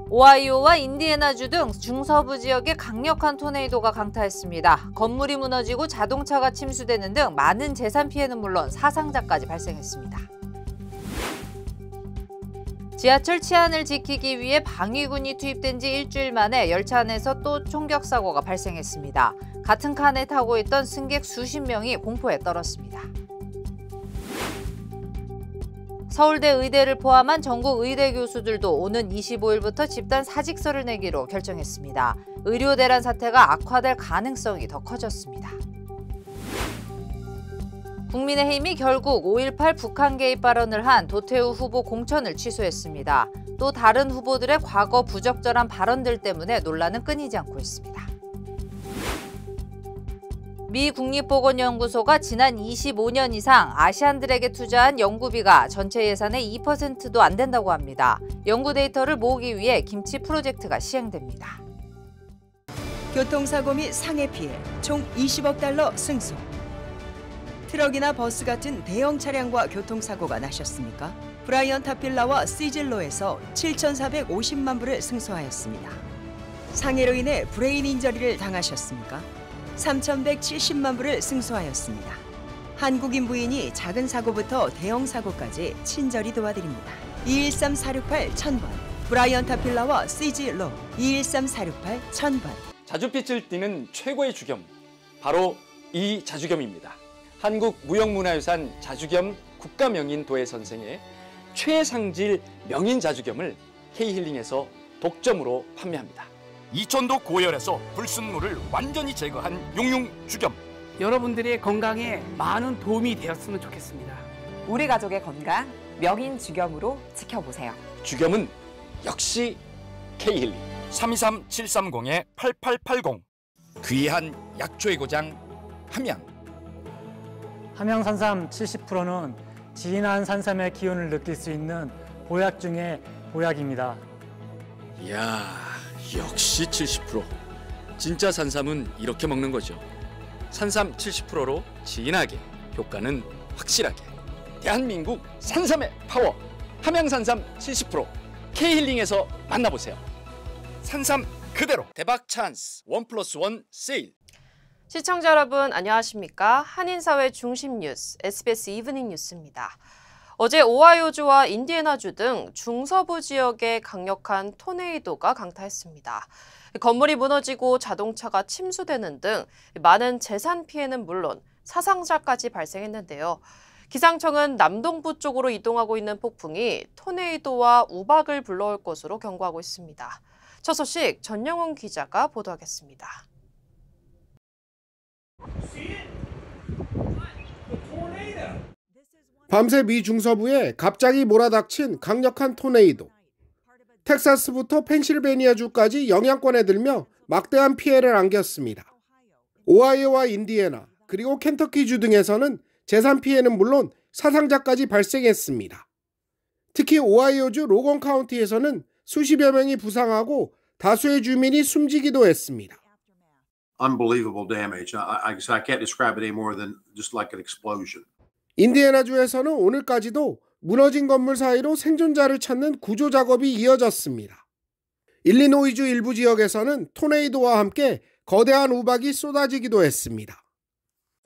오하이오와 인디애나주 등 중서부 지역에 강력한 토네이도가 강타했습니다. 건물이 무너지고 자동차가 침수되는 등 많은 재산 피해는 물론 사상자까지 발생했습니다. 지하철 치안을 지키기 위해 방위군이 투입된 지 일주일 만에 열차 안에서 또 총격 사고가 발생했습니다. 같은 칸에 타고 있던 승객 수십 명이 공포에 떨었습니다. 서울대 의대를 포함한 전국 의대 교수들도 오는 25일부터 집단 사직서를 내기로 결정했습니다. 의료대란 사태가 악화될 가능성이 더 커졌습니다. 국민의힘이 결국 5.18 북한 개입 발언을 한 도태우 후보 공천을 취소했습니다. 또 다른 후보들의 과거 부적절한 발언들 때문에 논란은 끊이지 않고 있습니다. 미 국립보건연구소가 지난 25년 이상 아시안들에게 투자한 연구비가 전체 예산의 2%도 안 된다고 합니다. 연구 데이터를 모으기 위해 김치 프로젝트가 시행됩니다. 교통사고 및 상해 피해 총 20억 달러 승소. 트럭이나 버스 같은 대형 차량과 교통사고가 나셨습니까? 브라이언 타필라와 시즐로에서 7,450만 불을 승소하였습니다. 상해로 인해 브레인 인저리를 당하셨습니까? 3,170만 불을 승소하였습니다. 한국인 부인이 작은 사고부터 대형 사고까지 친절히 도와드립니다. 213-468-1000번 브라이언 타필라와 시즐로 213-468-1000번. 자줏빛을 띠는 최고의 주겸, 바로 이 자주겸입니다. 한국무형문화유산 자주겸 국가명인 도예선생의 최상질 명인 자주겸을 K힐링에서 독점으로 판매합니다. 이천도 고열에서 불순물을 완전히 제거한 용융 주겸. 여러분들의 건강에 많은 도움이 되었으면 좋겠습니다. 우리 가족의 건강 명인 주겸으로 지켜보세요. 주겸은 역시 K힐링. 323-730-8880. 귀한 약초의 고장 함양. 함양산삼 70%는 진한 산삼의 기운을 느낄 수 있는 보약 중에 보약입니다. 이야, 역시 70%. 진짜 산삼은 이렇게 먹는 거죠. 산삼 70%로 진하게, 효과는 확실하게. 대한민국 산삼의 파워. 함양산삼 70%. K힐링에서 만나보세요. 산삼 그대로. 대박 찬스 1+1 세일. 시청자 여러분 안녕하십니까? 한인사회 중심 뉴스 SBS 이브닝 뉴스입니다. 어제 오하이오주와 인디애나주 등 중서부 지역에 강력한 토네이도가 강타했습니다. 건물이 무너지고 자동차가 침수되는 등 많은 재산 피해는 물론 사상자까지 발생했는데요. 기상청은 남동부 쪽으로 이동하고 있는 폭풍이 토네이도와 우박을 불러올 것으로 경고하고 있습니다. 첫 소식 전영훈 기자가 보도하겠습니다. 밤새 미 중서부에 갑자기 몰아닥친 강력한 토네이도. 텍사스부터 펜실베니아주까지 영향권에 들며 막대한 피해를 안겼습니다. 오하이오와 인디애나 그리고 켄터키주 등에서는 재산 피해는 물론 사상자까지 발생했습니다. 특히 오하이오주 로건 카운티에서는 수십여 명이 부상하고 다수의 주민이 숨지기도 했습니다. Unbelievable damage. I can't describe it any more than just like an explosion. 인디애나주에서는 오늘까지도 무너진 건물 사이로 생존자를 찾는 구조 작업이 이어졌습니다. 일리노이주 일부 지역에서는 토네이도와 함께 거대한 우박이 쏟아지기도 했습니다.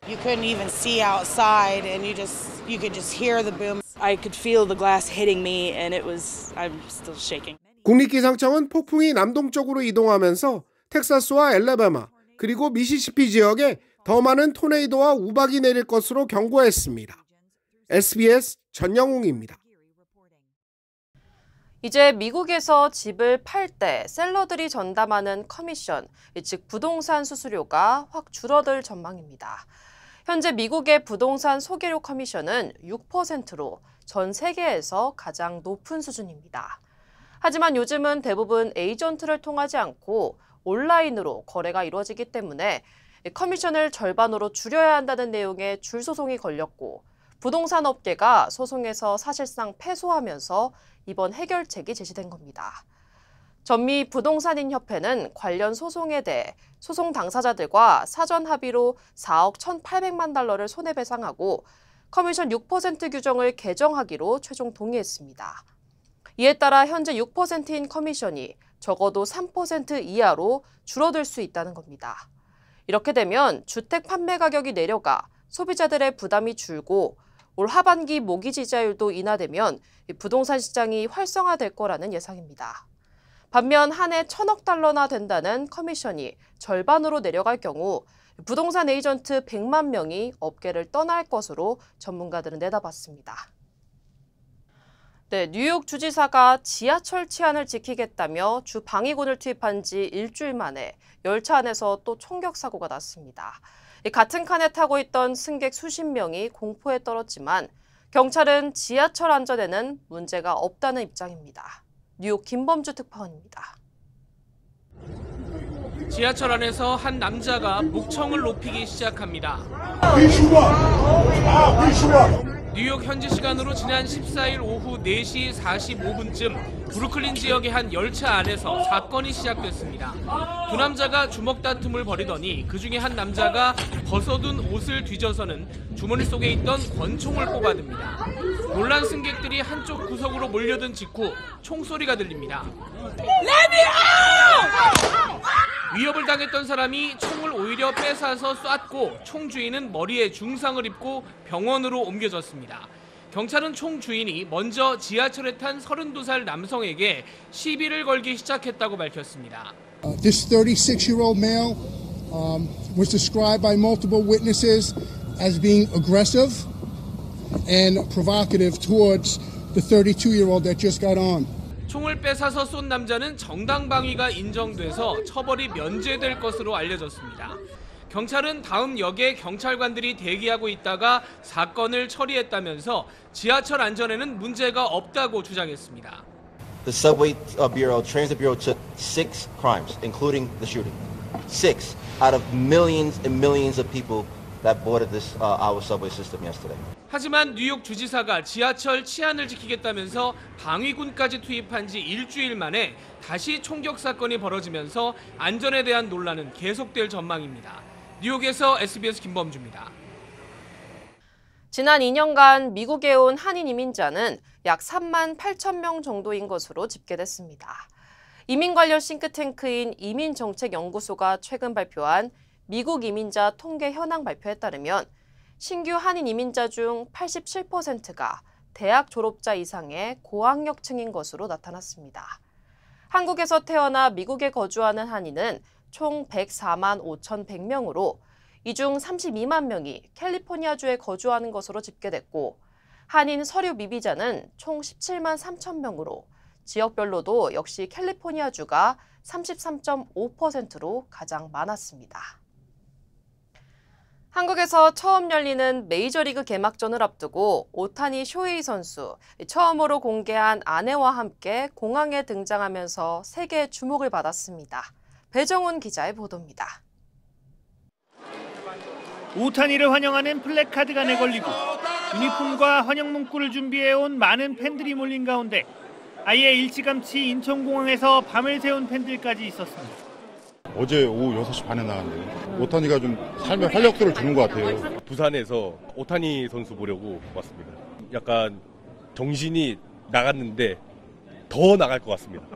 You couldn't even see outside and you could just hear the boom. I could feel the glass hitting me and I'm still shaking. 국립기상청은 폭풍이 남동쪽으로 이동하면서 텍사스와 엘라바마 그리고 미시시피 지역에 더 많은 토네이도와 우박이 내릴 것으로 경고했습니다. SBS 전영웅입니다. 이제 미국에서 집을 팔 때 셀러들이 전담하는 커미션, 즉 부동산 수수료가 확 줄어들 전망입니다. 현재 미국의 부동산 소개료 커미션은 6%로 전 세계에서 가장 높은 수준입니다. 하지만 요즘은 대부분 에이전트를 통하지 않고 온라인으로 거래가 이루어지기 때문에 커미션을 절반으로 줄여야 한다는 내용의 줄소송이 걸렸고 부동산 업계가 소송에서 사실상 패소하면서 이번 해결책이 제시된 겁니다. 전미 부동산인 협회는 관련 소송에 대해 소송 당사자들과 사전 합의로 4억 1,800만 달러를 손해배상하고 커미션 6% 규정을 개정하기로 최종 동의했습니다. 이에 따라 현재 6%인 커미션이 적어도 3% 이하로 줄어들 수 있다는 겁니다. 이렇게 되면 주택 판매 가격이 내려가 소비자들의 부담이 줄고 올 하반기 모기 지지율도 인하되면 부동산 시장이 활성화될 거라는 예상입니다. 반면 한 해 1,000억 달러나 된다는 커미션이 절반으로 내려갈 경우 부동산 에이전트 100만 명이 업계를 떠날 것으로 전문가들은 내다봤습니다. 네, 뉴욕 주지사가 지하철 치안을 지키겠다며 주 방위군을 투입한 지 일주일 만에 열차 안에서 또 총격 사고가 났습니다. 같은 칸에 타고 있던 승객 수십 명이 공포에 떨었지만 경찰은 지하철 안전에는 문제가 없다는 입장입니다. 뉴욕 김범주 특파원입니다. 지하철 안에서 한 남자가 목청을 높이기 시작합니다. 뉴욕 현지 시간으로 지난 14일 오후 4시 45분쯤 브루클린 지역의 한 열차 안에서 사건이 시작됐습니다. 두 남자가 주먹 다툼을 벌이더니 그중에 한 남자가 벗어둔 옷을 뒤져서는 주머니 속에 있던 권총을 뽑아듭니다. 놀란 승객들이 한쪽 구석으로 몰려든 직후 총소리가 들립니다. 위협을 당했던 사람이 총을 오히려 뺏어서 쐈고 총 주인은 머리에 중상을 입고 병원으로 옮겨졌습니다. 경찰은 총 주인이 먼저 지하철에 탄 32살 남성에게 시비를 걸기 시작했다고 밝혔습니다. This 36-year-old male was described by multiple witnesses as being aggressive and provocative towards the 32-year-old that just got on. 총을 뺏어서 쏜 남자는 정당방위가 인정돼서 처벌이 면제될 것으로 알려졌습니다. 경찰은 다음 역에 경찰관들이 대기하고 있다가 사건을 처리했다면서 지하철 안전에는 문제가 없다고 주장했습니다. The Subway Bureau, Transit Bureau took 6 crimes, including the shooting. 6 out of millions and millions of people that boarded this our subway system yesterday. 하지만 뉴욕 주지사가 지하철 치안을 지키겠다면서 방위군까지 투입한 지 일주일 만에 다시 총격 사건이 벌어지면서 안전에 대한 논란은 계속될 전망입니다. 뉴욕에서 SBS 김범주입니다. 지난 2년간 미국에 온 한인 이민자는 약 3만 8천 명 정도인 것으로 집계됐습니다. 이민 관련 싱크탱크인 이민정책연구소가 최근 발표한 미국 이민자 통계 현황 발표에 따르면 신규 한인 이민자 중 87%가 대학 졸업자 이상의 고학력층인 것으로 나타났습니다. 한국에서 태어나 미국에 거주하는 한인은 총 104만 5,100명으로 이 중 32만 명이 캘리포니아주에 거주하는 것으로 집계됐고 한인 서류 미비자는 총 17만 3천 명으로 지역별로도 역시 캘리포니아주가 33.5%로 가장 많았습니다. 한국에서 처음 열리는 메이저리그 개막전을 앞두고 오타니 쇼헤이 선수 처음으로 공개한 아내와 함께 공항에 등장하면서 세계의 주목을 받았습니다. 배정훈 기자의 보도입니다. 오타니를 환영하는 플래카드가 내걸리고 유니폼과 환영 문구를 준비해온 많은 팬들이 몰린 가운데 아예 일찌감치 인천공항에서 밤을 새운 팬들까지 있었습니다. 어제 오후 6시 반에 나왔는데 오타니가 좀 삶의 활력소를 주는 것 같아요. 부산에서 오타니 선수 보려고 왔습니다. 약간 정신이 나갔는데 더 나갈 것 같습니다.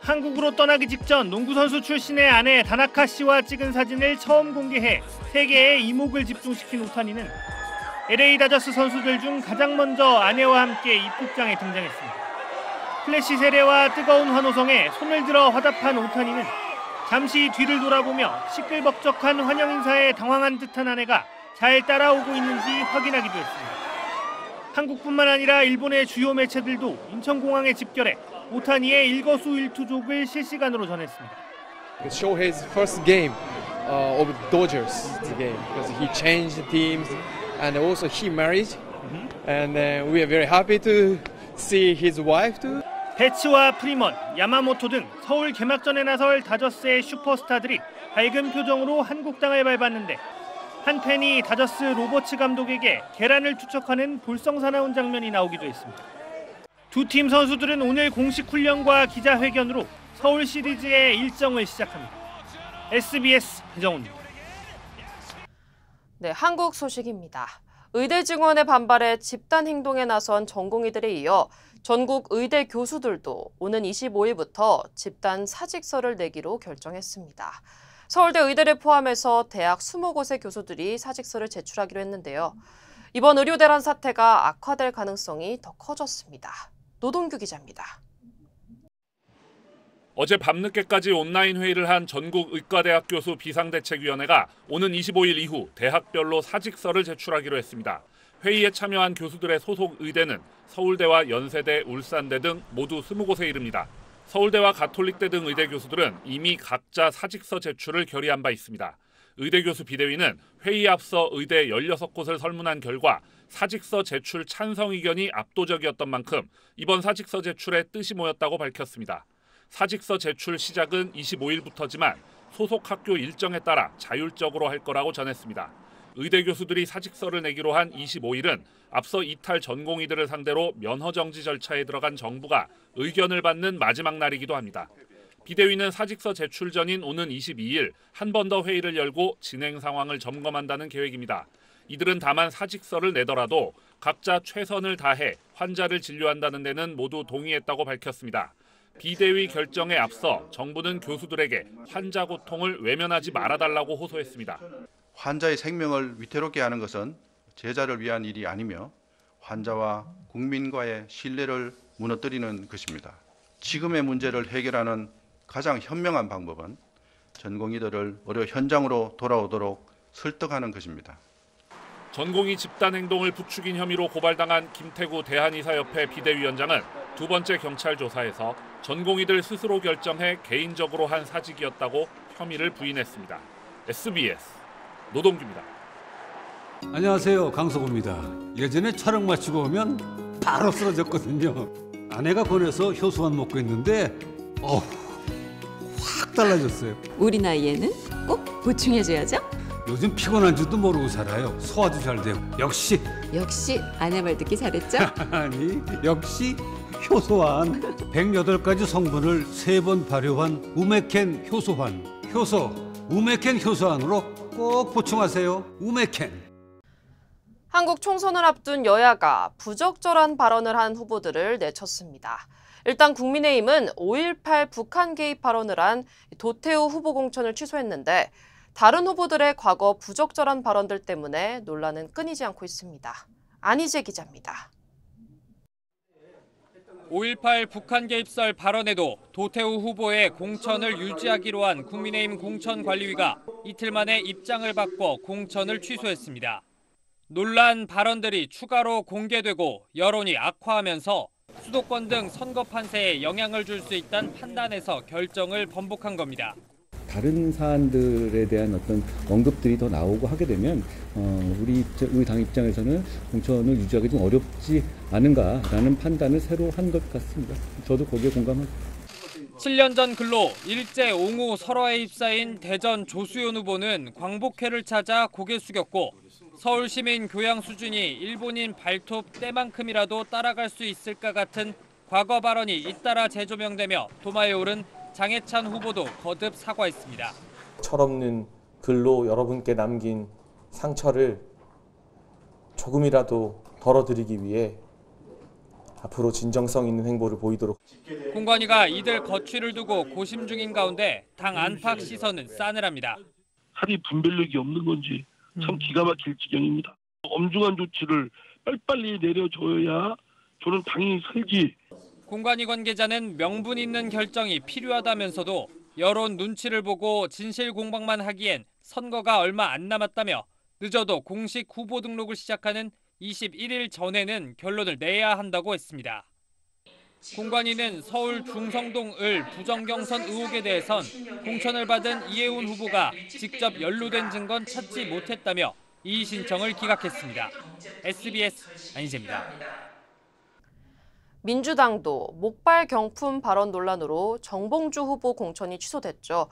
한국으로 떠나기 직전 농구선수 출신의 아내 다나카 씨와 찍은 사진을 처음 공개해 세계의 이목을 집중시킨 오타니는 LA 다저스 선수들 중 가장 먼저 아내와 함께 입국장에 등장했습니다. 플래시 세례와 뜨거운 환호성에 손을 들어 화답한 오타니는 잠시 뒤를 돌아보며 시끌벅적한 환영 인사에 당황한 듯한 아내가 잘 따라오고 있는지 확인하기도 했습니다. 한국뿐만 아니라 일본의 주요 매체들도 인천공항에 집결해 오타니의 일거수일투족을 실시간으로 전했습니다. Shohei's first game of Dodgers game because he changed teams and also he married and we are very happy to see his wife too. 배츠와 프리먼, 야마모토 등 서울 개막전에 나설 다저스의 슈퍼스타들이 밝은 표정으로 한국땅을 밟았는데 한 팬이 다저스 로버츠 감독에게 계란을 투척하는 볼썽사나운 장면이 나오기도 했습니다. 두 팀 선수들은 오늘 공식 훈련과 기자회견으로 서울 시리즈의 일정을 시작합니다. SBS 배정훈입니다. 네, 한국 소식입니다. 의대 증원의 반발에 집단 행동에 나선 전공의들에 이어 전국 의대 교수들도 오는 25일부터 집단 사직서를 내기로 결정했습니다. 서울대 의대를 포함해서 대학 20곳의 교수들이 사직서를 제출하기로 했는데요. 이번 의료대란 사태가 악화될 가능성이 더 커졌습니다. 노동규 기자입니다. 어제 밤늦게까지 온라인 회의를 한 전국 의과대학 교수 비상대책위원회가 오는 25일 이후 대학별로 사직서를 제출하기로 했습니다. 회의에 참여한 교수들의 소속 의대는 서울대와 연세대, 울산대 등 모두 20곳에 이릅니다. 서울대와 가톨릭대 등 의대 교수들은 이미 각자 사직서 제출을 결의한 바 있습니다. 의대 교수 비대위는 회의에 앞서 의대 16곳을 설문한 결과 사직서 제출 찬성 의견이 압도적이었던 만큼 이번 사직서 제출에 뜻이 모였다고 밝혔습니다. 사직서 제출 시작은 25일부터지만 소속 학교 일정에 따라 자율적으로 할 거라고 전했습니다. 의대 교수들이 사직서를 내기로 한 25일은 앞서 이탈 전공의들을 상대로 면허 정지 절차에 들어간 정부가 의견을 받는 마지막 날이기도 합니다. 비대위는 사직서 제출 전인 오는 22일 한 번 더 회의를 열고 진행 상황을 점검한다는 계획입니다. 이들은 다만 사직서를 내더라도 각자 최선을 다해 환자를 진료한다는 데는 모두 동의했다고 밝혔습니다. 비대위 결정에 앞서 정부는 교수들에게 환자 고통을 외면하지 말아달라고 호소했습니다. 환자의 생명을 위태롭게 하는 것은 제자를 위한 일이 아니며 환자와 국민과의 신뢰를 무너뜨리는 것입니다. 지금의 문제를 해결하는 가장 현명한 방법은 전공의들을 의료 현장으로 돌아오도록 설득하는 것입니다. 전공의 집단 행동을 부추긴 혐의로 고발당한 김태구 대한의사협회 비대위원장은 두 번째 경찰 조사에서 전공의들 스스로 결정해 개인적으로 한 사직이었다고 혐의를 부인했습니다. SBS 노동규입니다. 안녕하세요, 강석호입니다. 예전에 촬영 마치고 오면 바로 쓰러졌거든요. 아내가 권해서 효소만 먹고 있는데 확 달라졌어요. 우리 나이에는 꼭 보충해줘야죠. 요즘 피곤한 줄도 모르고 살아요. 소화도 잘 되고. 역시 아내 말 듣기 잘했죠? 아니, 역시 효소환. 108가지 성분을 3번 발효한 우메켄 효소환. 우메켄 효소환으로 꼭 보충하세요. 우메켄. 한국 총선을 앞둔 여야가 부적절한 발언을 한 후보들을 내쳤습니다. 일단 국민의힘은 5.18 북한 개입 발언을 한 도태우 후보 공천을 취소했는데 다른 후보들의 과거 부적절한 발언들 때문에 논란은 끊이지 않고 있습니다. 안희재 기자입니다. 5.18 북한 개입설 발언에도 도태우 후보의 공천을 유지하기로 한 국민의힘 공천관리위가 이틀 만에 입장을 바꿔 공천을 취소했습니다. 논란 발언들이 추가로 공개되고 여론이 악화하면서 수도권 등 선거 판세에 영향을 줄 수 있다는 판단에서 결정을 번복한 겁니다. 다른 사안들에 대한 어떤 언급들이 더 나오고 하게 되면 우리 당 입장에서는 공천을 유지하기 좀 어렵지 않은가라는 판단을 새로 한 것 같습니다. 저도 거기에 공감합니다. 7년 전 근로 일제 옹호 설화에 휩싸인 대전 조수연 후보는 광복회를 찾아 고개 숙였고 서울 시민 교양 수준이 일본인 발톱 때만큼이라도 따라갈 수 있을까 같은 과거 발언이 잇따라 재조명되며 도마에 오른 장해찬 후보도 거듭 사과했습니다. 철없는 글로 여러분께 남긴 상처를 조금이라도 덜어드리기 위해 앞으로 진정성 있는 행보를 보이도록. 공관위가 이들 거취를 두고 고심 중인 가운데 당 안팎 시선은 싸늘합니다. 합의 분별력이 없는 건지 참 기가 막힐 지경입니다. 엄중한 조치를 빨리빨리 내려줘야 저는 당이 살지. 공관위 관계자는 명분 있는 결정이 필요하다면서도 여론 눈치를 보고 진실 공방만 하기엔 선거가 얼마 안 남았다며 늦어도 공식 후보 등록을 시작하는 21일 전에는 결론을 내야 한다고 했습니다. 공관위는 서울 중성동 을 부정경선 의혹에 대해선 공천을 받은 이혜훈 후보가 직접 연루된 증거는 찾지 못했다며 이의 신청을 기각했습니다. SBS 안희재입니다. 민주당도 목발 경품 발언 논란으로 정봉주 후보 공천이 취소됐죠.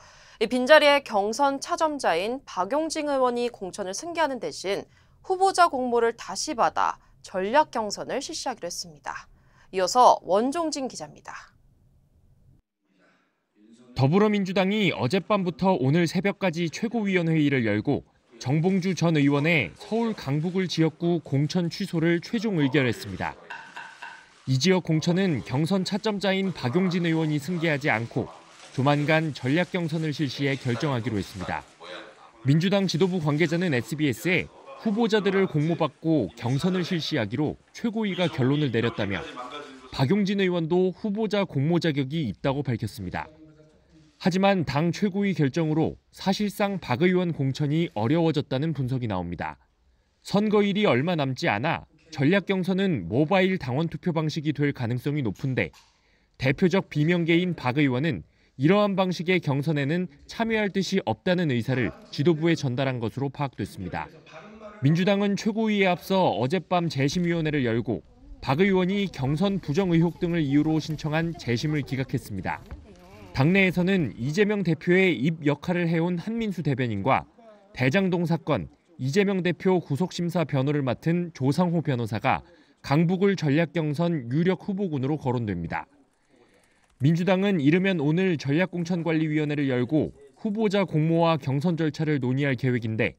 빈자리에 경선 차점자인 박용진 의원이 공천을 승계하는 대신 후보자 공모를 다시 받아 전략 경선을 실시하기로 했습니다. 이어서 원종진 기자입니다. 더불어민주당이 어젯밤부터 오늘 새벽까지 최고위원회의를 열고 정봉주 전 의원의 서울 강북을 지역구 공천 취소를 최종 의결했습니다. 이 지역 공천은 경선 차점자인 박용진 의원이 승계하지 않고 조만간 전략 경선을 실시해 결정하기로 했습니다. 민주당 지도부 관계자는 SBS에 후보자들을 공모받고 경선을 실시하기로 최고위가 결론을 내렸다며 박용진 의원도 후보자 공모 자격이 있다고 밝혔습니다. 하지만 당 최고위 결정으로 사실상 박 의원 공천이 어려워졌다는 분석이 나옵니다. 선거일이 얼마 남지 않아 전략 경선은 모바일 당원 투표 방식이 될 가능성이 높은데 대표적 비명계인 박 의원은 이러한 방식의 경선에는 참여할 뜻이 없다는 의사를 지도부에 전달한 것으로 파악됐습니다. 민주당은 최고위에 앞서 어젯밤 재심위원회를 열고 박 의원이 경선 부정 의혹 등을 이유로 신청한 재심을 기각했습니다. 당내에서는 이재명 대표의 입 역할을 해온 한민수 대변인과 대장동 사건, 이재명 대표 구속심사 변호를 맡은 조상호 변호사가 강북을 전략 경선 유력 후보군으로 거론됩니다. 민주당은 이르면 오늘 전략공천관리위원회를 열고 후보자 공모와 경선 절차를 논의할 계획인데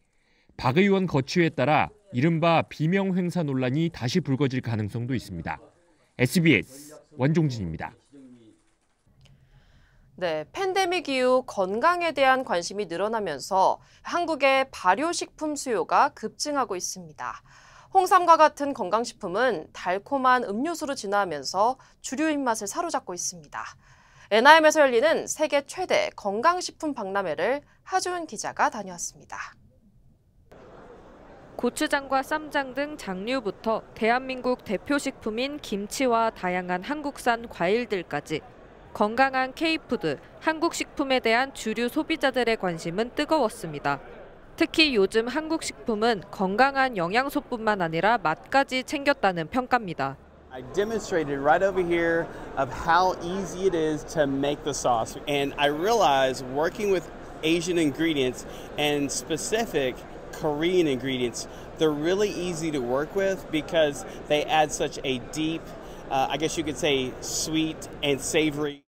박 의원 거취에 따라 이른바 비명횡사 논란이 다시 불거질 가능성도 있습니다. SBS 원종진입니다. 네, 팬데믹 이후 건강에 대한 관심이 늘어나면서 한국의 발효식품 수요가 급증하고 있습니다. 홍삼과 같은 건강식품은 달콤한 음료수로 진화하면서 주류 입맛을 사로잡고 있습니다. NIM에서 열리는 세계 최대 건강식품 박람회를 하주은 기자가 다녀왔습니다. 고추장과 쌈장 등 장류부터 대한민국 대표 식품인 김치와 다양한 한국산 과일들까지 건강한 K푸드, 한국 식품에 대한 주류 소비자들의 관심은 뜨거웠습니다. 특히 요즘 한국 식품은 건강한 영양소뿐만 아니라 맛까지 챙겼다는 평가입니다. I demonstrated right over here of how easy it is to make the sauce, and I realized working with Asian ingredients and specific Korean ingredients, they're really easy to work with because they add such a deep, I guess you could say, sweet and savory.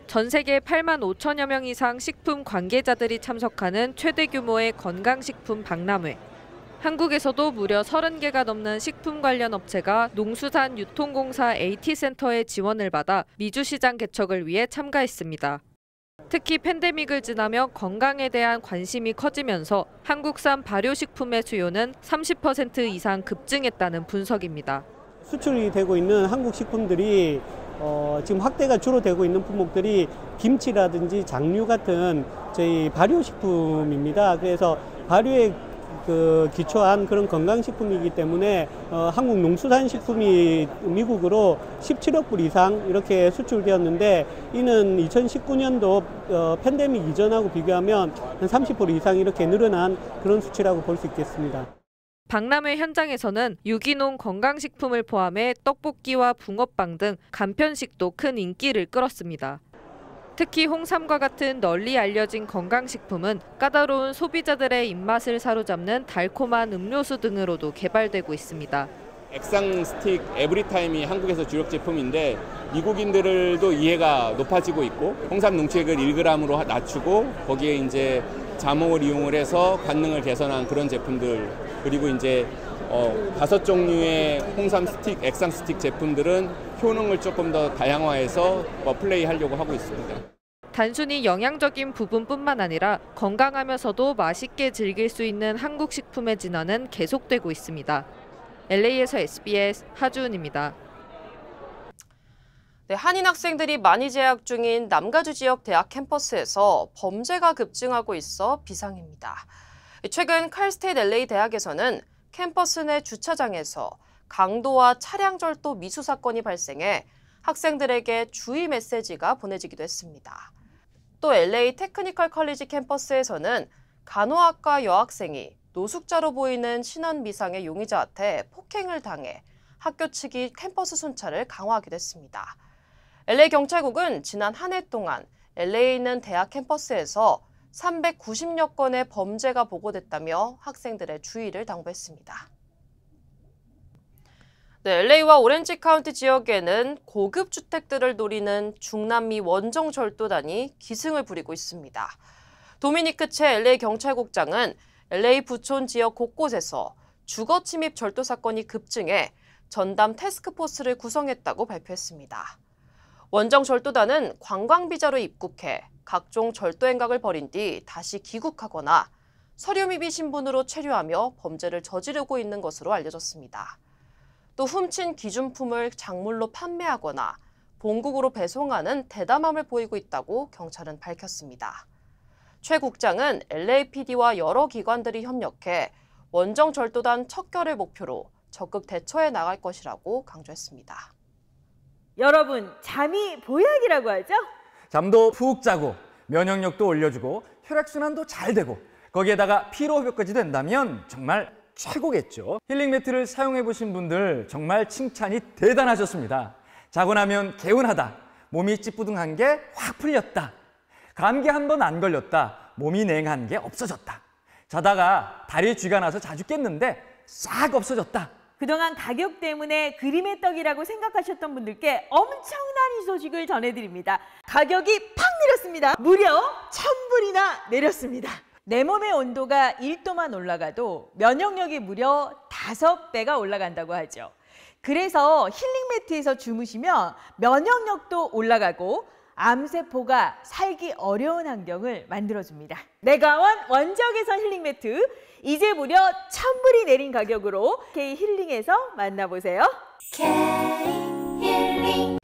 전 세계 8만 5천여 명 이상 식품 관계자들이 참석하는 최대 규모의 건강식품 박람회. 한국에서도 무려 30개가 넘는 식품 관련 업체가 농수산유통공사 AT센터의 지원을 받아 미주시장 개척을 위해 참가했습니다. 특히 팬데믹을 지나며 건강에 대한 관심이 커지면서 한국산 발효식품의 수요는 30% 이상 급증했다는 분석입니다. 수출이 되고 있는 한국 식품들이 지금 확대가 주로 되고 있는 품목들이 김치라든지 장류 같은 저희 발효식품입니다. 그래서 발효에 기초한 그런 건강식품이기 때문에 한국 농수산식품이 미국으로 17억 불 이상 이렇게 수출되었는데 이는 2019년도 팬데믹 이전하고 비교하면 한 30% 이상 이렇게 늘어난 그런 수치라고 볼 수 있겠습니다. 박람회 현장에서는 유기농 건강식품을 포함해 떡볶이와 붕어빵 등 간편식도 큰 인기를 끌었습니다. 특히 홍삼과 같은 널리 알려진 건강식품은 까다로운 소비자들의 입맛을 사로잡는 달콤한 음료수 등으로도 개발되고 있습니다. 액상 스틱 에브리타임이 한국에서 주력 제품인데 미국인들도 이해가 높아지고 있고 홍삼 농축액을 1g으로 낮추고 거기에 이제 자몽을 이용을 해서 관능을 개선한 그런 제품들, 그리고 이제 5종류의 홍삼 스틱, 액상 스틱 제품들은 효능을 조금 더 다양화해서 플레이하려고 하고 있습니다. 단순히 영양적인 부분뿐만 아니라 건강하면서도 맛있게 즐길 수 있는 한국 식품의 진화는 계속되고 있습니다. LA에서 SBS 하주은입니다. 네, 한인 학생들이 많이 재학 중인 남가주 지역 대학 캠퍼스에서 범죄가 급증하고 있어 비상입니다. 최근 칼스테이트 LA 대학에서는 캠퍼스 내 주차장에서 강도와 차량 절도 미수 사건이 발생해 학생들에게 주의 메시지가 보내지기도 했습니다. 또 LA 테크니컬 컬리지 캠퍼스에서는 간호학과 여학생이 노숙자로 보이는 신원 미상의 용의자한테 폭행을 당해 학교 측이 캠퍼스 순찰을 강화하기도 했습니다. LA 경찰국은 지난 한 해 동안 LA에 있는 대학 캠퍼스에서 390여 건의 범죄가 보고됐다며 학생들의 주의를 당부했습니다. 네, LA와 오렌지 카운티 지역에는 고급 주택들을 노리는 중남미 원정 절도단이 기승을 부리고 있습니다. 도미니크 채 LA 경찰국장은 LA 부촌 지역 곳곳에서 주거 침입 절도 사건이 급증해 전담 태스크포스를 구성했다고 발표했습니다. 원정 절도단은 관광비자로 입국해 각종 절도 행각을 벌인 뒤 다시 귀국하거나 서류 미비 신분으로 체류하며 범죄를 저지르고 있는 것으로 알려졌습니다. 또 훔친 기준품을 작물로 판매하거나 본국으로 배송하는 대담함을 보이고 있다고 경찰은 밝혔습니다. 최 국장은 LAPD와 여러 기관들이 협력해 원정 절도단 척결을 목표로 적극 대처해 나갈 것이라고 강조했습니다. 여러분, 잠이 보약이라고 하죠? 잠도 푹 자고 면역력도 올려주고 혈액순환도 잘 되고 거기에다가 피로회복까지 된다면 정말 최고겠죠. 힐링 매트를 사용해 보신 분들 정말 칭찬이 대단하셨습니다. 자고 나면 개운하다, 몸이 찌뿌둥한 게 확 풀렸다, 감기 한 번 안 걸렸다, 몸이 냉한 게 없어졌다, 자다가 다리에 쥐가 나서 자주 깼는데 싹 없어졌다. 그동안 가격 때문에 그림의 떡이라고 생각하셨던 분들께 엄청난 이 소식을 전해드립니다. 가격이 팍 내렸습니다. 무려 1000불이나 내렸습니다. 내 몸의 온도가 1도만 올라가도 면역력이 무려 5배가 올라간다고 하죠. 그래서 힐링 매트에서 주무시면 면역력도 올라가고 암세포가 살기 어려운 환경을 만들어줍니다. 내가원 원적외선 힐링 매트, 이제 무려 1000불이 내린 가격으로 K힐링에서 만나보세요. K힐링.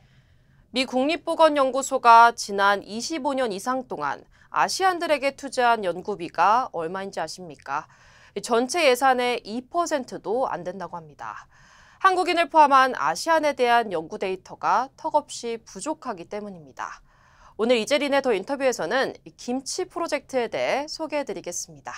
미 국립보건연구소가 지난 25년 이상 동안 아시안들에게 투자한 연구비가 얼마인지 아십니까? 전체 예산의 2%도 안 된다고 합니다. 한국인을 포함한 아시안에 대한 연구 데이터가 턱없이 부족하기 때문입니다. 오늘 이재린의 더 인터뷰에서는 김치 프로젝트에 대해 소개해드리겠습니다.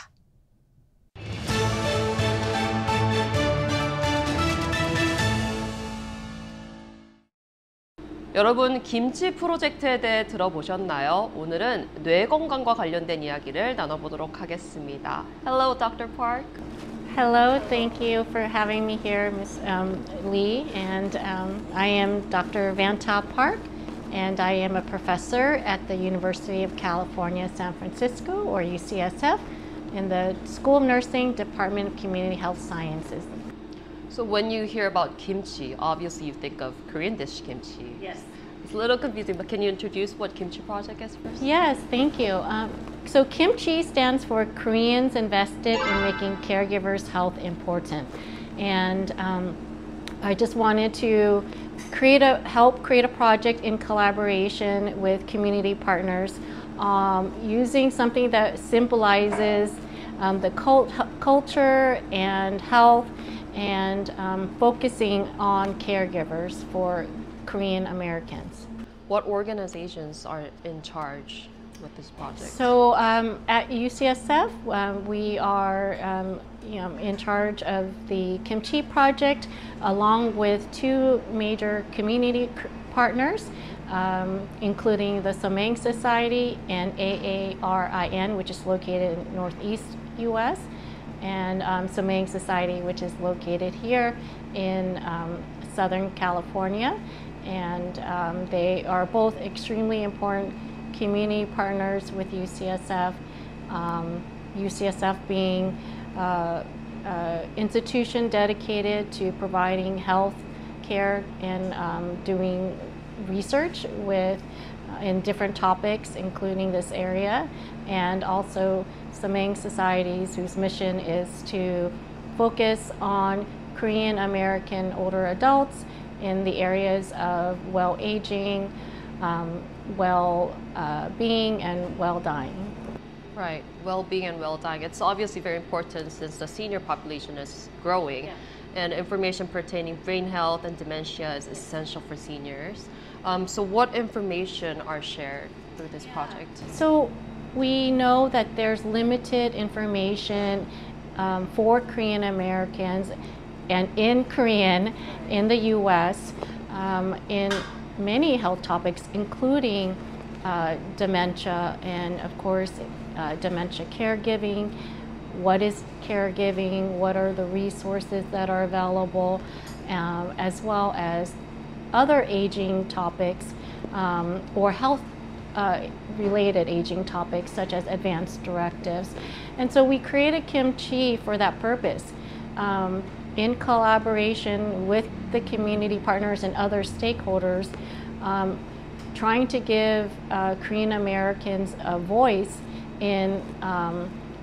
여러분, 김치 프로젝트에 대해 들어보셨나요? 오늘은 뇌 건강과 관련된 이야기를 나눠보도록 하겠습니다. Hello, Dr. Park. Hello, thank you for having me here, Ms. Lee. And I am Dr. Vanta Park, and I am a professor at the University of California, San Francisco, or UCSF, in the School of Nursing, Department of Community Health Sciences. So when you hear about kimchi, obviously you think of Korean dish kimchi. Yes. It's a little confusing, but can you introduce what Kimchi Project is first? Yes, thank you. So kimchi stands for Koreans invested in making caregivers' health important. And I just wanted to help create a project in collaboration with community partners using something that symbolizes the culture and health and focusing on caregivers for Korean Americans. What organizations are in charge with this project? So at UCSF, we are in charge of the Kimchi Project along with two major community partners, including the Samang Society and AARIN, which is located in Northeast US, and Samang Society, which is located here in Southern California. And they are both extremely important community partners with UCSF, UCSF being an institution dedicated to providing health care and doing research in different topics, including this area, and also Samang Societies, whose mission is to focus on Korean American older adults in the areas of well-aging, well-being, and well-dying. Right, well-being and well-dying. It's obviously very important since the senior population is growing, and information pertaining brain health and dementia is essential for seniors. So what information are shared through this project? So we know that there's limited information for Korean Americans and in Korean in the US in many health topics, including dementia and, of course, dementia caregiving. What is caregiving? What are the resources that are available? As well as other aging topics or health related aging topics such as advanced directives. And so we created Kimchi for that purpose. In collaboration with the community partners and other stakeholders, trying to give Korean Americans a voice in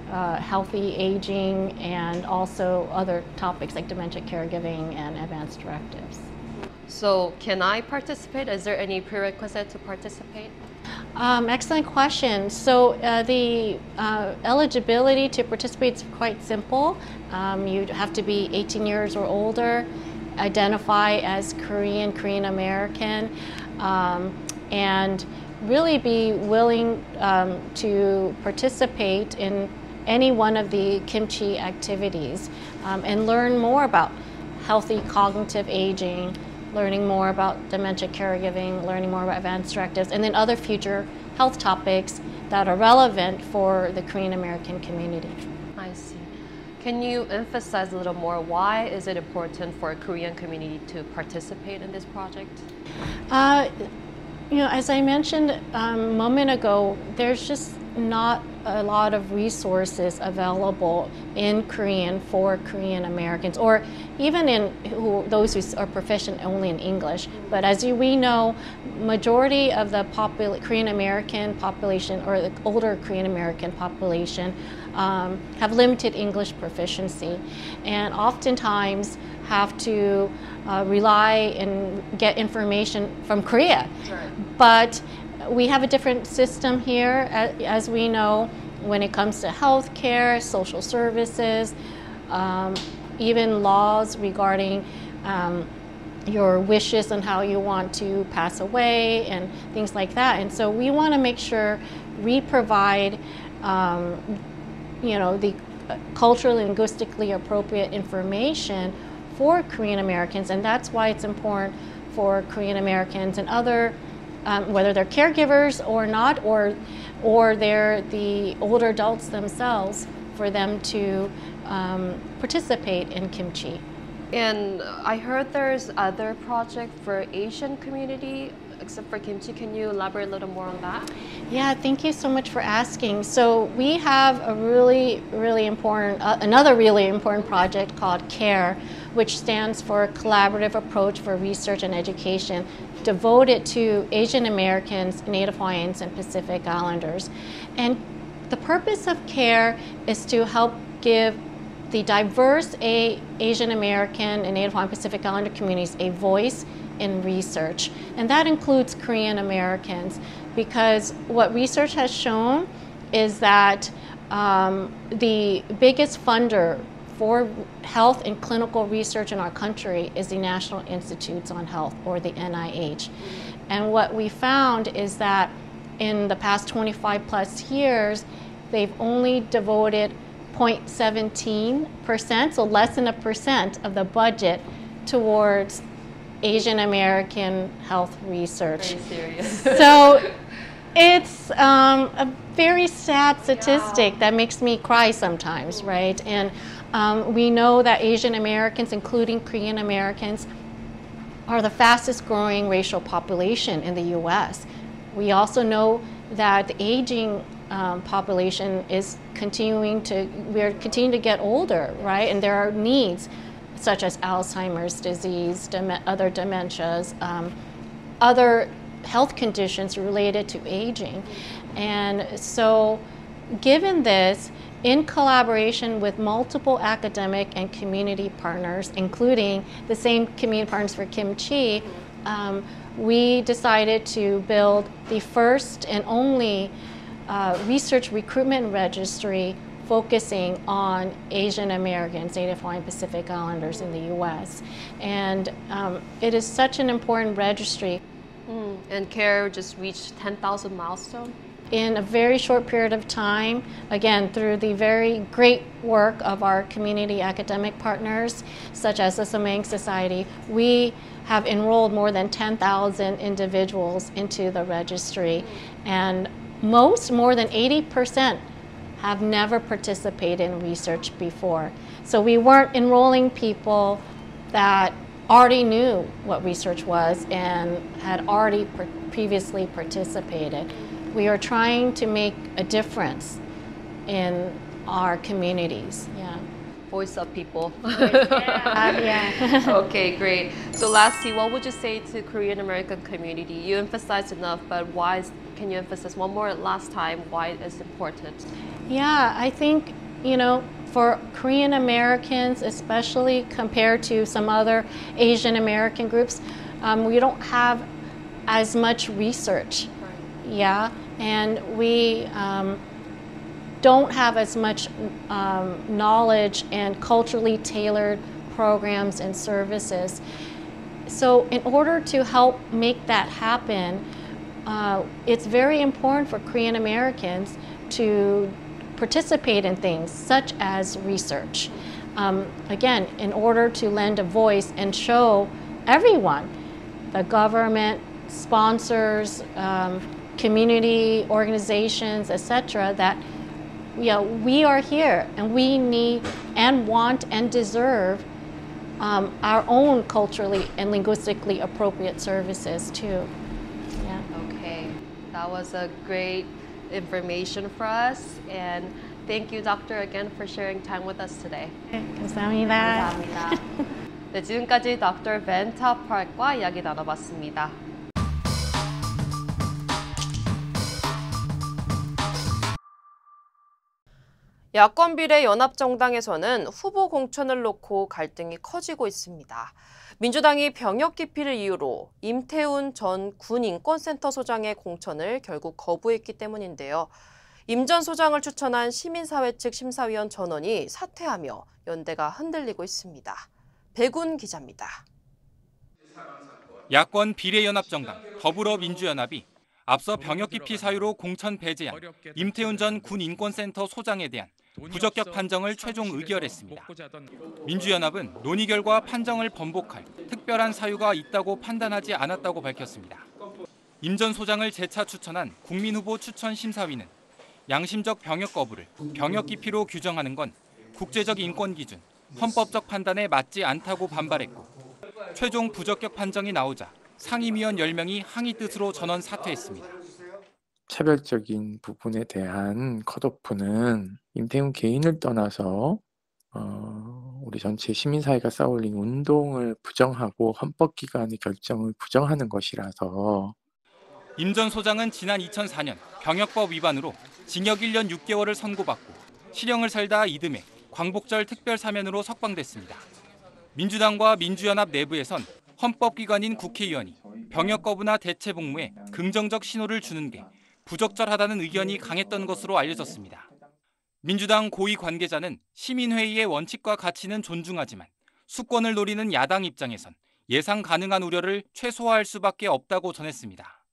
healthy aging and also other topics like dementia caregiving and advanced directives. So can I participate? Is there any prerequisite to participate? Excellent question. So the eligibility to participate is quite simple. You have to be 18 years or older, identify as Korean American, and really be willing to participate in any one of the Kimchi activities and learn more about healthy cognitive aging, learning more about dementia caregiving, learning more about advanced directives, and then other future health topics that are relevant for the Korean American community. I see. Can you emphasize a little more why is it important for a Korean community to participate in this project? You know, as I mentioned a moment ago, there's just not a lot of resources available in Korean for Korean Americans, or even in those who are proficient only in English. But as we know, majority of the Korean American population, or the older Korean American population, have limited English proficiency, and oftentimes have to rely and get information from Korea. Right. But we have a different system here, as we know, when it comes to health care, social services, even laws regarding your wishes and how you want to pass away and things like that. And so we want to make sure we provide you know, the culturally, linguistically appropriate information for Korean Americans, and that's why it's important for Korean Americans and other whether they're caregivers or not, or they're the older adults themselves, for them to participate in Kimchi. And I heard there's other project for Asian community except for Kimchi. Can you elaborate a little more on that? Yeah, thank you so much for asking. So we have a really important, another really important project called CARE, which stands for Collaborative Approach for Research and Education, devoted to Asian Americans, Native Hawaiians, and Pacific Islanders. And the purpose of CARE is to help give the diverse Asian American and Native Hawaiian Pacific Islander communities a voice in research. And that includes Korean Americans, because what research has shown is that the biggest funder for health and clinical research in our country is the National Institutes on Health, or the NIH. And what we found is that in the past 25 plus years, they've only devoted 0.17%, so less than 1% of the budget towards Asian American health research. Very serious. So it's a very sad statistic that makes me cry sometimes, right? And we know that Asian Americans, including Korean Americans, are the fastest growing racial population in the US. We also know that the aging population is we're continuing to get older, right? And there are needs such as Alzheimer's disease, other dementias, other health conditions related to aging. And so given this, in collaboration with multiple academic and community partners, including the same community partners for Kimchi, we decided to build the first and only research recruitment registry focusing on Asian Americans, Native Hawaiian Pacific Islanders in the US. And it is such an important registry. And CARE just reached 10,000 milestone? In a very short period of time, again, through the very great work of our community academic partners, such as the Samang Society, we have enrolled more than 10,000 individuals into the registry. And more than 80%, have never participated in research before. So we weren't enrolling people that already knew what research was and had already previously participated. we are trying to make a difference in our communities. Yeah. Voice of people. Yeah. Okay, great. So lastly, what would you say to Korean American community? You emphasized enough, but can you emphasize one more last time why it's important? Yeah, I think, for Korean Americans, especially compared to some other Asian American groups, we don't have as much research. Yeah, and we don't have as much knowledge and culturally tailored programs and services. So in order to help make that happen, it's very important for Korean Americans to participate in things such as research. Again, in order to lend a voice and show everyone, the government, sponsors, community organizations, etc., that we are here and we need and want and deserve our own culturally and linguistically appropriate services too. Yeah. Okay, that was a great information for us, and thank you, Doctor, again for sharing time with us today. 감사합니다. 감사합니다. 네, 지금까지 Dr. Vanta Park과 이야기 나눠봤습니다. 야권 비례 연합정당에서는 후보 공천을 놓고 갈등이 커지고 있습니다. 민주당이 병역 기피를 이유로 임태훈 전 군인권센터 소장의 공천을 결국 거부했기 때문인데요. 임 전 소장을 추천한 시민사회 측 심사위원 전원이 사퇴하며 연대가 흔들리고 있습니다. 백운 기자입니다. 야권 비례연합정당 더불어민주연합이 앞서 병역 기피 사유로 공천 배제한 임태훈 전 군인권센터 소장에 대한 부적격 판정을 최종 의결했습니다. 민주연합은 논의 결과 판정을 번복할 특별한 사유가 있다고 판단하지 않았다고 밝혔습니다. 임 전 소장을 재차 추천한 국민후보 추천심사위는 양심적 병역 거부를 병역 기피로 규정하는 건 국제적 인권 기준, 헌법적 판단에 맞지 않다고 반발했고 최종 부적격 판정이 나오자 상임위원 10명이 항의 뜻으로 전원 사퇴했습니다. 차별적인 부분에 대한 컷오프는 임태훈 개인을 떠나서 우리 전체 시민사회가 쌓아올린 운동을 부정하고 헌법기관의 결정을 부정하는 것이라서 임 전 소장은 지난 2004년 병역법 위반으로 징역 1년 6개월을 선고받고 실형을 살다 이듬해 광복절 특별사면으로 석방됐습니다. 민주당과 민주연합 내부에선 헌법기관인 국회의원이 병역 거부나 대체 복무에 긍정적 신호를 주는 게 부적절하다는 의견이 강했던 것으로 알려졌습니다. 민주당 고위 관계자는 시민회의의 원칙과 가치는 존중하지만 수권을 노리는 야당 입장에선 예상 가능한 우려를 최소화할 수밖에 없다고 전했습니다.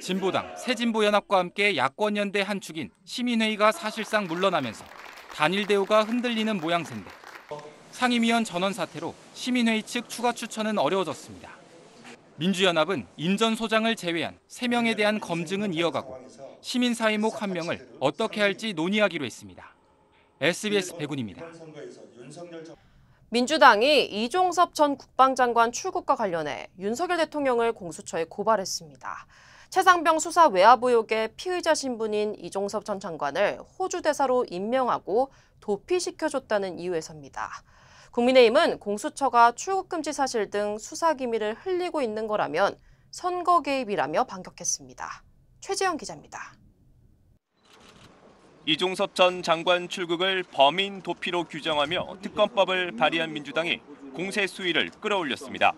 진보당, 새진보연합과 함께 야권연대 한 축인 시민회의가 사실상 물러나면서 단일 대우가 흔들리는 모양새인데 상임위원 전원 사태로 시민회의 측 추가 추천은 어려워졌습니다. 민주연합은 임 전 소장을 제외한 3명에 대한 검증은 이어가고 시민사회목 1명을 어떻게 할지 논의하기로 했습니다. SBS 백운입니다. 민주당이 이종섭 전 국방장관 출국과 관련해 윤석열 대통령을 공수처에 고발했습니다. 최상병 수사 외압 의혹의 피의자 신분인 이종섭 전 장관을 호주 대사로 임명하고 도피시켜줬다는 이유에서입니다. 국민의힘은 공수처가 출국 금지 사실 등 수사 기밀을 흘리고 있는 거라면 선거 개입이라며 반격했습니다. 최재형 기자입니다. 이종섭 전 장관 출국을 범인 도피로 규정하며 특검법을 발의한 민주당이 공세 수위를 끌어올렸습니다.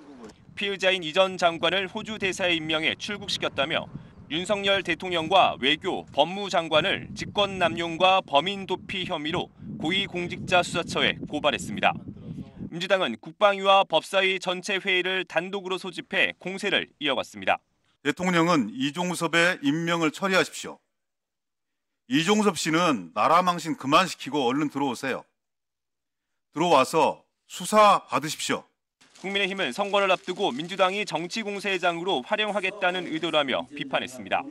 피의자인 이 전 장관을 호주 대사에 임명해 출국시켰다며 윤석열 대통령과 외교, 법무장관을 직권남용과 범인 도피 혐의로 고위공직자수사처에 고발했습니다. 민주당은 국방위와 법사위 전체 회의를 단독으로 소집해 공세를 이어갔습니다. 대통령은 이종섭의 임명을 처리하십시오. 이종섭 씨는 나라 망신 그만시키고 얼른 들어오세요. 들어와서 수사 받으십시오. 국민의힘은 선거를 앞두고 민주당이 정치 공세의 장으로 활용하겠다는 의도라며 비판했습니다.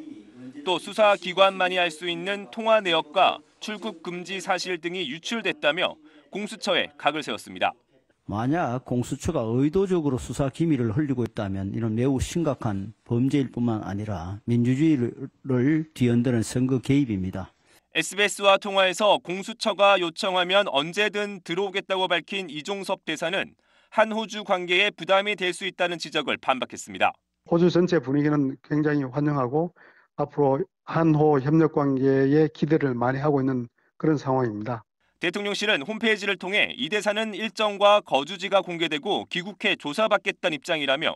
또 수사기관만이 알 수 있는 통화 내역과 출국 금지 사실 등이 유출됐다며 공수처에 각을 세웠습니다. 만약 공수처가 의도적으로 수사 기밀을 흘리고 있다면 이는 매우 심각한 범죄일 뿐만 아니라 민주주의를 뒤흔드는 선거 개입입니다. SBS와 통화에서 공수처가 요청하면 언제든 들어오겠다고 밝힌 이종섭 대사는 한호주 관계에 부담이 될 수 있다는 지적을 반박했습니다. 호주 전체 분위기는 굉장히 환영하고 앞으로 한호 협력 관계에 기대를 많이 하고 있는 그런 상황입니다. 대통령실은 홈페이지를 통해 이 대사는 일정과 거주지가 공개되고 귀국해 조사받겠다는 입장이라며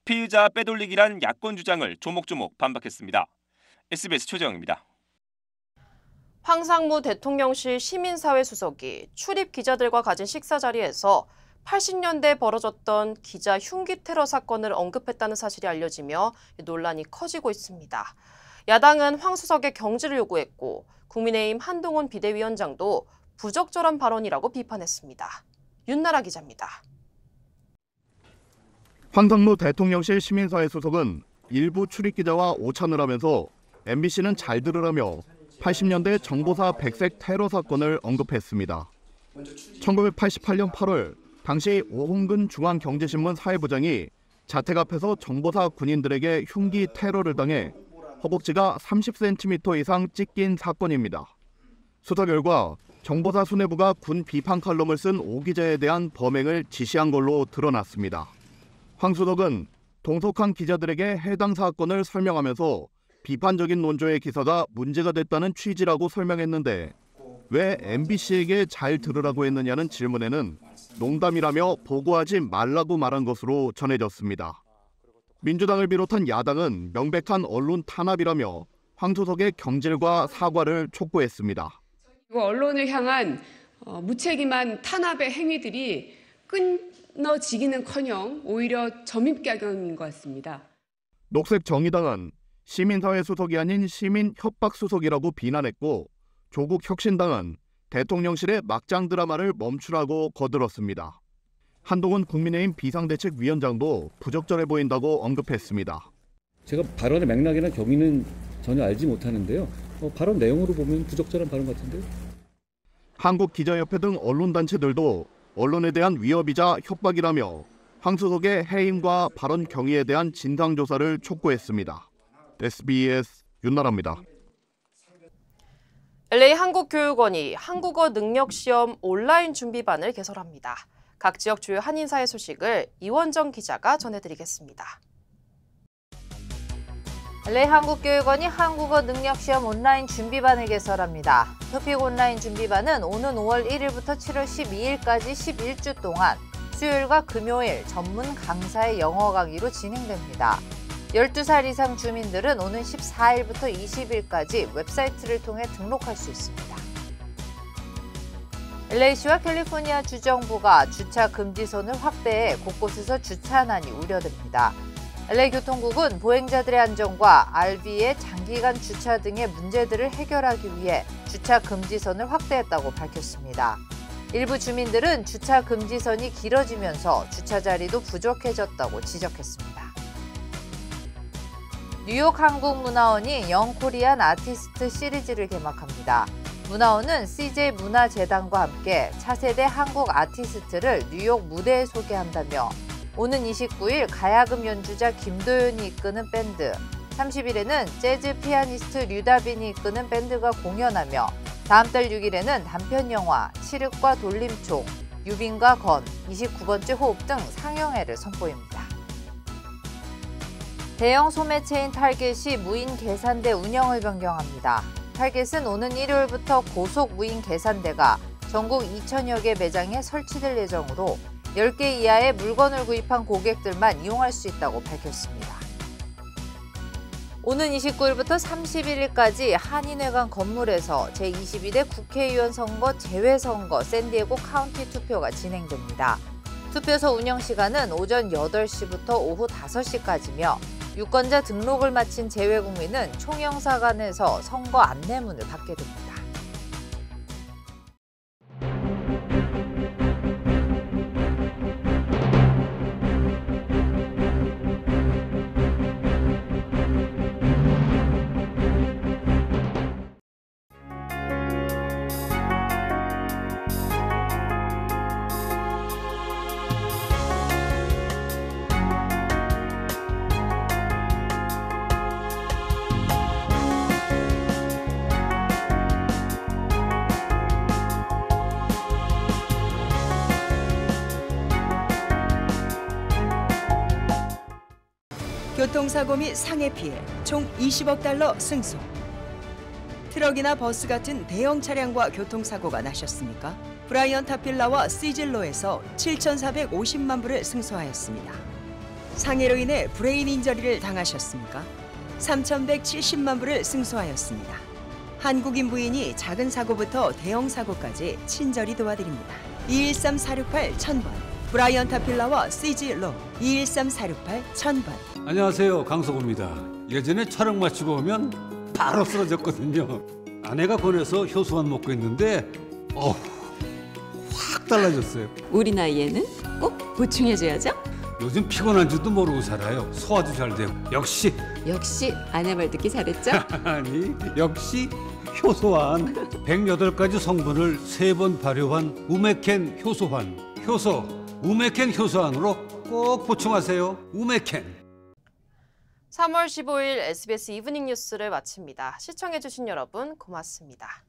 피의자 빼돌리기란 야권 주장을 조목조목 반박했습니다. SBS 최재영입니다. 황상무 대통령실 시민사회 수석이 출입 기자들과 가진 식사 자리에서 80년대에 벌어졌던 기자 흉기 테러 사건을 언급했다는 사실이 알려지며 논란이 커지고 있습니다. 야당은 황 수석의 경질을 요구했고 국민의힘 한동훈 비대위원장도 부적절한 발언이라고 비판했습니다. 윤나라 기자입니다. 황상무 대통령실 시민사회 수석은 일부 출입기자와 오찬을 하면서 MBC는 잘 들으라며 80년대 정보사 백색 테러 사건을 언급했습니다. 1988년 8월 당시 오홍근 중앙경제신문 사회부장이 자택 앞에서 정보사 군인들에게 흉기 테러를 당해 허벅지가 30cm 이상 찢긴 사건입니다. 수사 결과 정보사 수뇌부가 군 비판 칼럼을 쓴 오 기자에 대한 범행을 지시한 걸로 드러났습니다. 황 수석은 동석한 기자들에게 해당 사건을 설명하면서 비판적인 논조의 기사가 문제가 됐다는 취지라고 설명했는데 왜 MBC에게 잘 들으라고 했느냐는 질문에는 농담이라며 보고하지 말라고 말한 것으로 전해졌습니다. 민주당을 비롯한 야당은 명백한 언론 탄압이라며 황 수석의 경질과 사과를 촉구했습니다. 언론을 향한 무책임한 탄압의 행위들이 끊어지기는커녕 오히려 점입작용인 것 같습니다. 녹색정의당은 시민사회 수석이 아닌 시민협박수석이라고 비난했고 조국 혁신당은 대통령실의 막장 드라마를 멈추라고 거들었습니다. 한동훈 국민의힘 비상대책위원장도 부적절해 보인다고 언급했습니다. 제가 발언의 맥락이나 경위는 전혀 알지 못하는데요. 발언 내용으로 보면 부적절한 발언 같은데요. 한국기자협회 등 언론단체들도 언론에 대한 위협이자 협박이라며 황 수석의 해임과 발언 경위에 대한 진상조사를 촉구했습니다. SBS 윤나라입니다. LA 한국교육원이 한국어 능력시험 온라인 준비반을 개설합니다. 각 지역 주요 한인사회 소식을 이원정 기자가 전해드리겠습니다. LA 한국교육원이 한국어 능력시험 온라인 준비반을 개설합니다. 토픽 온라인 준비반은 오는 5월 1일부터 7월 12일까지 11주 동안 수요일과 금요일 전문 강사의 영어 강의로 진행됩니다. 12살 이상 주민들은 오는 14일부터 20일까지 웹사이트를 통해 등록할 수 있습니다. LA시와 캘리포니아 주정부가 주차 금지선을 확대해 곳곳에서 주차난이 우려됩니다. LA 교통국은 보행자들의 안전과 RV의 장기간 주차 등의 문제들을 해결하기 위해 주차 금지선을 확대했다고 밝혔습니다. 일부 주민들은 주차 금지선이 길어지면서 주차 자리도 부족해졌다고 지적했습니다. 뉴욕 한국문화원이 영 코리안 아티스트 시리즈를 개막합니다. 문화원은 CJ 문화재단과 함께 차세대 한국 아티스트를 뉴욕 무대에 소개한다며 오는 29일 가야금 연주자 김도연이 이끄는 밴드, 30일에는 재즈 피아니스트 류다빈이 이끄는 밴드가 공연하며 다음 달 6일에는 단편영화 칠흑과 돌림총, 유빈과 건, 29번째 호흡 등 상영회를 선보입니다. 대형 소매체인 타겟이 무인 계산대 운영을 변경합니다. 타겟은 오는 일요일부터 고속 무인 계산대가 전국 2,000여 개 매장에 설치될 예정으로 10개 이하의 물건을 구입한 고객들만 이용할 수 있다고 밝혔습니다. 오는 29일부터 31일까지 한인회관 건물에서 제22대 국회의원 선거 재외선거 샌디에고 카운티 투표가 진행됩니다. 투표소 운영 시간은 오전 8시부터 오후 5시까지며 유권자 등록을 마친 재외국민은 총영사관에서 선거 안내문을 받게 됩니다. 교통사고 및 상해 피해 총 20억 달러 승소. 트럭이나 버스 같은 대형 차량과 교통사고가 나셨습니까? 브라이언 타필라와 시즐로에서 7,450만 불을 승소하였습니다. 상해로 인해 브레인 인저리를 당하셨습니까? 3,170만 불을 승소하였습니다. 한국인 부인이 작은 사고부터 대형 사고까지 친절히 도와드립니다. 213-468-1000번 브라이언 타필라와 시즐로 213-468-1000번. 안녕하세요, 강석호입니다. 예전에 촬영 마치고 오면 바로 쓰러졌거든요. 아내가 권해서 효소만 먹고 있는데 확 달라졌어요. 우리 나이에는 꼭 보충해줘야죠. 요즘 피곤한 줄도 모르고 살아요. 소화도 잘 되고. 역시 아내 말 듣기 잘했죠? 아니, 역시 효소환. 108가지 성분을 3번 발효한 우메켄 효소환. 효소 우메켄 효소환으로 꼭 보충하세요. 우메켄. 3월 15일 SBS 이브닝 뉴스를 마칩니다. 시청해주신 여러분 고맙습니다.